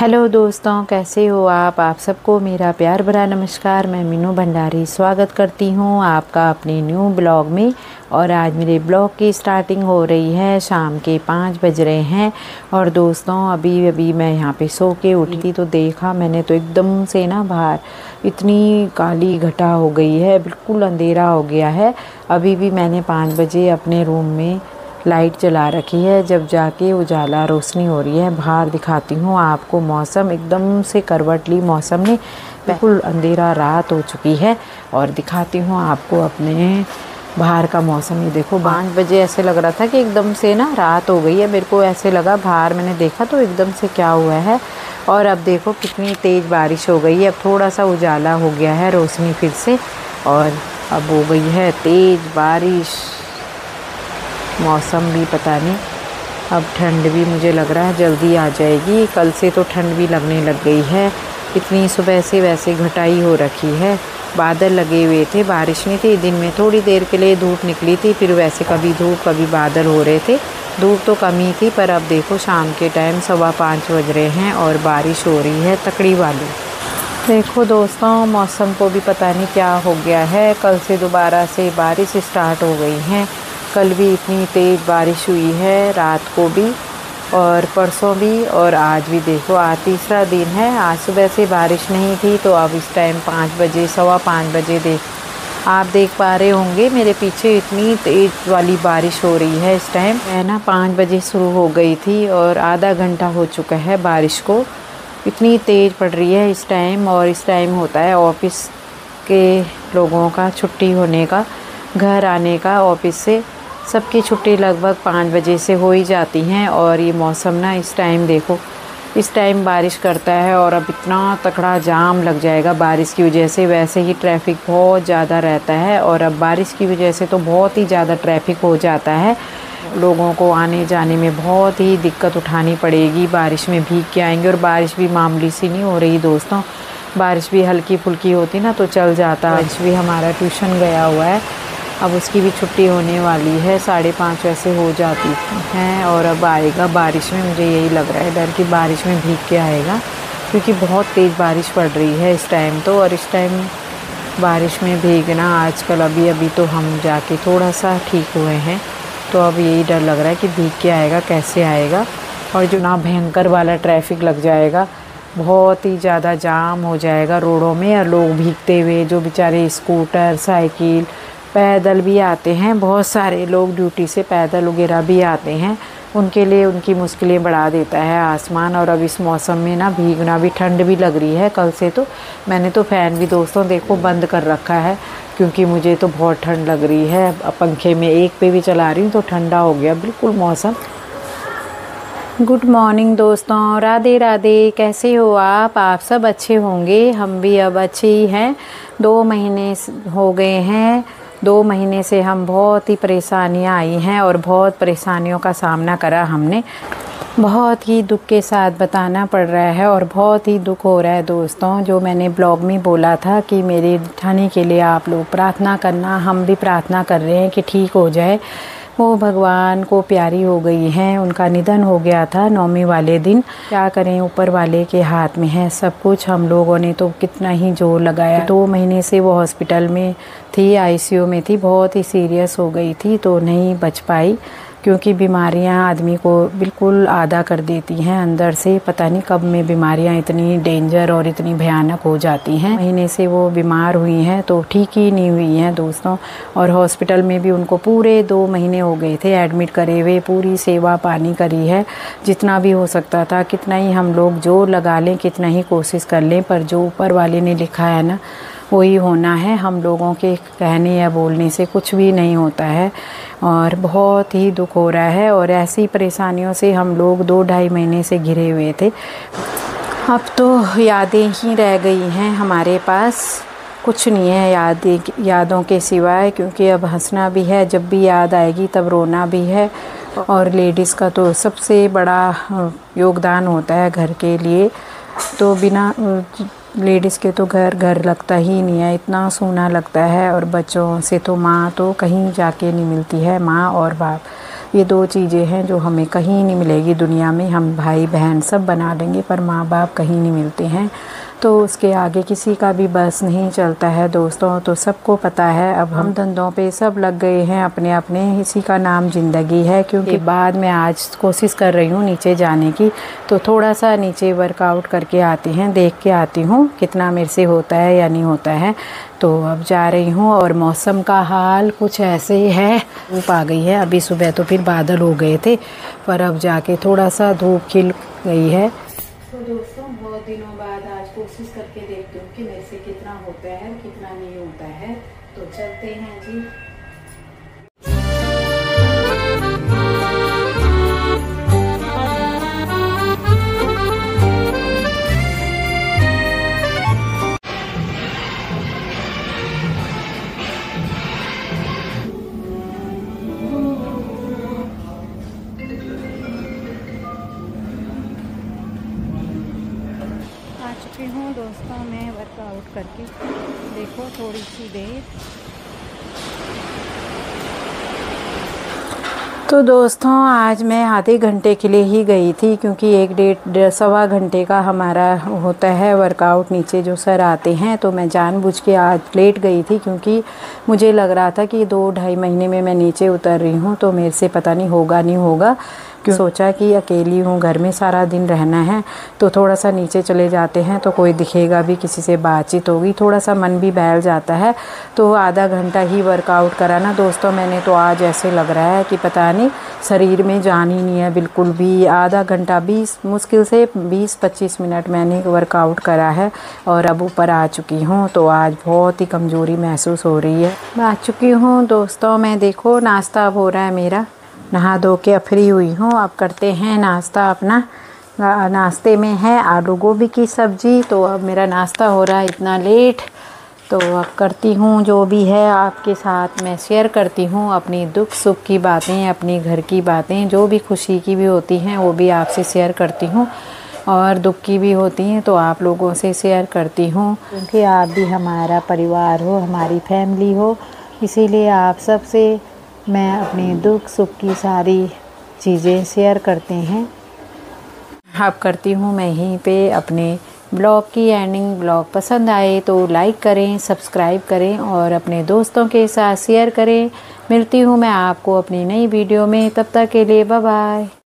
Hello दोस्तों, कैसे हो आप सबको मेरा प्यार भरा नमस्कार। मैं मीनू भंडारी स्वागत करती हूँ आपका अपने न्यू ब्लॉग में। और आज मेरे ब्लॉग की स्टार्टिंग हो रही है, शाम के 5 बज रहे हैं। और दोस्तों अभी मैं यहाँ पे सो के उठी थी तो देखा मैंने तो एकदम से ना बाहर इतनी काली घटा हो गई है, बिल्कुल अंधेरा हो गया है। अभी भी मैंने 5 बजे अपने रूम में लाइट जला रखी है, जब जाके उजाला रोशनी हो रही है। बाहर दिखाती हूँ आपको, मौसम एकदम से करवट ली मौसम ने, बिल्कुल अंधेरा रात हो चुकी है। और दिखाती हूँ आपको अपने बाहर का मौसम। ये देखो 5 बजे ऐसे लग रहा था कि एकदम से ना रात हो गई है, मेरे को ऐसे लगा। बाहर मैंने देखा तो एकदम से क्या हुआ है। और अब देखो कितनी तेज़ बारिश हो गई है, अब थोड़ा सा उजाला हो गया है, रोशनी फिर से। और अब हो गई है तेज़ बारिश। मौसम भी पता नहीं, अब ठंड भी मुझे लग रहा है जल्दी आ जाएगी। कल से तो ठंड भी लगने लग गई है, इतनी सुबह से वैसे घटाई हो रखी है। बादल लगे हुए थे, बारिश नहीं थी। दिन में थोड़ी देर के लिए धूप निकली थी, फिर वैसे कभी धूप कभी बादल हो रहे थे। धूप तो कम ही थी, पर अब देखो शाम के टाइम 5:15 बज रहे हैं और बारिश हो रही है तकड़ी वाली। देखो दोस्तों, मौसम को भी पता नहीं क्या हो गया है, कल से दोबारा से बारिश स्टार्ट हो गई है। कल भी इतनी तेज़ बारिश हुई है, रात को भी और परसों भी, और आज भी। देखो आज तीसरा दिन है, आज सुबह से बारिश नहीं थी तो अब इस टाइम 5 बजे 5:15 बजे आप देख पा रहे होंगे मेरे पीछे इतनी तेज़ वाली बारिश हो रही है इस टाइम। है ना, 5 बजे शुरू हो गई थी और आधा घंटा हो चुका है बारिश को। इतनी तेज़ पड़ रही है इस टाइम। और इस टाइम होता है ऑफिस के लोगों का छुट्टी होने का, घर आने का। ऑफिस से सबकी छुट्टी लगभग 5 बजे से हो ही जाती हैं। और ये मौसम ना इस टाइम देखो, इस टाइम बारिश करता है और अब इतना तकड़ा जाम लग जाएगा बारिश की वजह से। वैसे ही ट्रैफिक बहुत ज़्यादा रहता है और अब बारिश की वजह से तो बहुत ही ज़्यादा ट्रैफिक हो जाता है। लोगों को आने जाने में बहुत ही दिक्कत उठानी पड़ेगी, बारिश में भीग के आएंगे। और बारिश भी मामूली सी नहीं हो रही दोस्तों, बारिश भी हल्की फुल्की होती ना तो चल जाता। आज भी हमारा ट्यूशन गया हुआ है, अब उसकी भी छुट्टी होने वाली है, 5:30 वैसे हो जाती हैं। और अब आएगा बारिश में, मुझे यही लग रहा है डर कि बारिश में भीग के आएगा, क्योंकि बहुत तेज़ बारिश पड़ रही है इस टाइम तो। और इस टाइम बारिश में भीगना आजकल, अभी तो हम जाके थोड़ा सा ठीक हुए हैं, तो अब यही डर लग रहा है कि भीग के आएगा, कैसे आएगा। और जो ना भयंकर वाला ट्रैफिक लग जाएगा, बहुत ही ज़्यादा जाम हो जाएगा रोडों में। और लोग भीगते हुए, जो बेचारे स्कूटर साइकिल पैदल भी आते हैं, बहुत सारे लोग ड्यूटी से पैदल वगैरह भी आते हैं, उनके लिए उनकी मुश्किलें बढ़ा देता है आसमान। और अब इस मौसम में ना भीगना भी, ठंड भी लग रही है कल से तो। मैंने तो फ़ैन भी दोस्तों देखो बंद कर रखा है, क्योंकि मुझे तो बहुत ठंड लग रही है। अब पंखे में एक पे भी चला रही हूँ तो ठंडा हो गया बिल्कुल मौसम। गुड मॉर्निंग दोस्तों, राधे राधे। कैसे हो आप सब अच्छे होंगे, हम भी अब अच्छे ही हैं। 2 महीने हो गए हैं, 2 महीने से हम बहुत ही परेशानियां आई हैं और बहुत परेशानियों का सामना करा हमने। बहुत ही दुख के साथ बताना पड़ रहा है और बहुत ही दुख हो रहा है दोस्तों। जो मैंने ब्लॉग में बोला था कि मेरे ठानी के लिए आप लोग प्रार्थना करना, हम भी प्रार्थना कर रहे हैं कि ठीक हो जाए। वो भगवान को प्यारी हो गई हैं, उनका निधन हो गया था 9वीं वाले दिन। क्या करें, ऊपर वाले के हाथ में है सब कुछ। हम लोगों ने तो कितना ही जोर लगाया। 2 महीने से वो हॉस्पिटल में थी, आईसीयू में थी, बहुत ही सीरियस हो गई थी तो नहीं बच पाई, क्योंकि बीमारियां आदमी को बिल्कुल आधा कर देती हैं अंदर से। पता नहीं कब में बीमारियां इतनी डेंजर और इतनी भयानक हो जाती हैं। महीने से वो बीमार हुई हैं तो ठीक ही नहीं हुई हैं दोस्तों। और हॉस्पिटल में भी उनको पूरे 2 महीने हो गए थे एडमिट करे हुए। पूरी सेवा पानी करी है जितना भी हो सकता था। कितना ही हम लोग जोर लगा लें, कितना ही कोशिश कर लें, पर जो ऊपर वाले ने लिखा है ना वही होना है। हम लोगों के कहने या बोलने से कुछ भी नहीं होता है। और बहुत ही दुख हो रहा है। और ऐसी परेशानियों से हम लोग 2-2.5 महीने से घिरे हुए थे। अब तो यादें ही रह गई हैं हमारे पास, कुछ नहीं है यादों के सिवाय। क्योंकि अब हंसना भी है, जब भी याद आएगी तब रोना भी है। और लेडीज़ का तो सबसे बड़ा योगदान होता है घर के लिए, तो बिना लेडीज़ के तो घर लगता ही नहीं है, इतना सूना लगता है। और बच्चों से तो माँ तो कहीं जाके नहीं मिलती है, माँ और बाप। ये 2 चीज़ें हैं जो हमें कहीं नहीं मिलेगी दुनिया में। हम भाई बहन सब बना लेंगे पर माँ बाप कहीं नहीं मिलते हैं, तो उसके आगे किसी का भी बस नहीं चलता है दोस्तों। तो सबको पता है अब हम धंधों पे सब लग गए हैं अपने अपने, इसी का नाम ज़िंदगी है। क्योंकि बाद में आज कोशिश कर रही हूँ नीचे जाने की, तो थोड़ा सा नीचे वर्कआउट करके आती हैं, देख के आती हूँ कितना मेरे से होता है या नहीं होता है। तो अब जा रही हूँ और मौसम का हाल कुछ ऐसे ही है, धूप आ गई है। अभी सुबह तो फिर बादल हो गए थे, पर अब जाके थोड़ा सा धूप खिल गई है। तो दोस्तों बहुत दिनों बाद आज कोशिश करके देखती हूँ कि मेरे से कितना होता है कितना नहीं होता है। तो चलते हैं जी। आ चुकी हूँ दोस्तों मैं वर्कआउट करके, देखो थोड़ी सी देर। तो दोस्तों आज मैं आधे घंटे के लिए ही गई थी, क्योंकि 1 सवा घंटे का हमारा होता है वर्कआउट नीचे जो सर आते हैं। तो मैं जानबूझ के आज लेट गई थी, क्योंकि मुझे लग रहा था कि 2-2.5 महीने में मैं नीचे उतर रही हूँ तो मेरे से पता नहीं होगा नहीं होगा। क्यों सोचा कि अकेली हूँ, घर में सारा दिन रहना है, तो थोड़ा सा नीचे चले जाते हैं तो कोई दिखेगा भी, किसी से बातचीत होगी, थोड़ा सा मन भी बहल जाता है। तो आधा घंटा ही वर्कआउट करा ना दोस्तों मैंने, तो आज ऐसे लग रहा है कि पता नहीं शरीर में जान ही नहीं है बिल्कुल भी। आधा घंटा 20 मुश्किल से 20-25 मिनट मैंने वर्कआउट करा है और अब ऊपर आ चुकी हूँ। तो आज बहुत ही कमज़ोरी महसूस हो रही है। आ चुकी हूँ दोस्तों मैं, देखो नाश्ता अब हो रहा है मेरा, नहा धो के फ्री हुई हूँ। अब करते हैं नाश्ता अपना। नाश्ते में है आलू गोभी की सब्ज़ी। तो अब मेरा नाश्ता हो रहा है इतना लेट, तो अब करती हूँ जो भी है आपके साथ मैं शेयर करती हूँ अपनी दुख सुख की बातें, अपनी घर की बातें, जो भी खुशी की भी होती हैं वो भी आपसे शेयर करती हूँ, और दुख की भी होती हैं तो आप लोगों से शेयर करती हूँ, क्योंकि आप भी हमारा परिवार हो, हमारी फैमिली हो, इसीलिए आप सबसे मैं अपनी दुख सुख की सारी चीज़ें शेयर करते हैं। अब करती हूँ मैं यहीं पे अपने ब्लॉग की एंडिंग। ब्लॉग पसंद आए तो लाइक करें, सब्सक्राइब करें और अपने दोस्तों के साथ शेयर करें। मिलती हूँ मैं आपको अपनी नई वीडियो में, तब तक के लिए बाय बाय।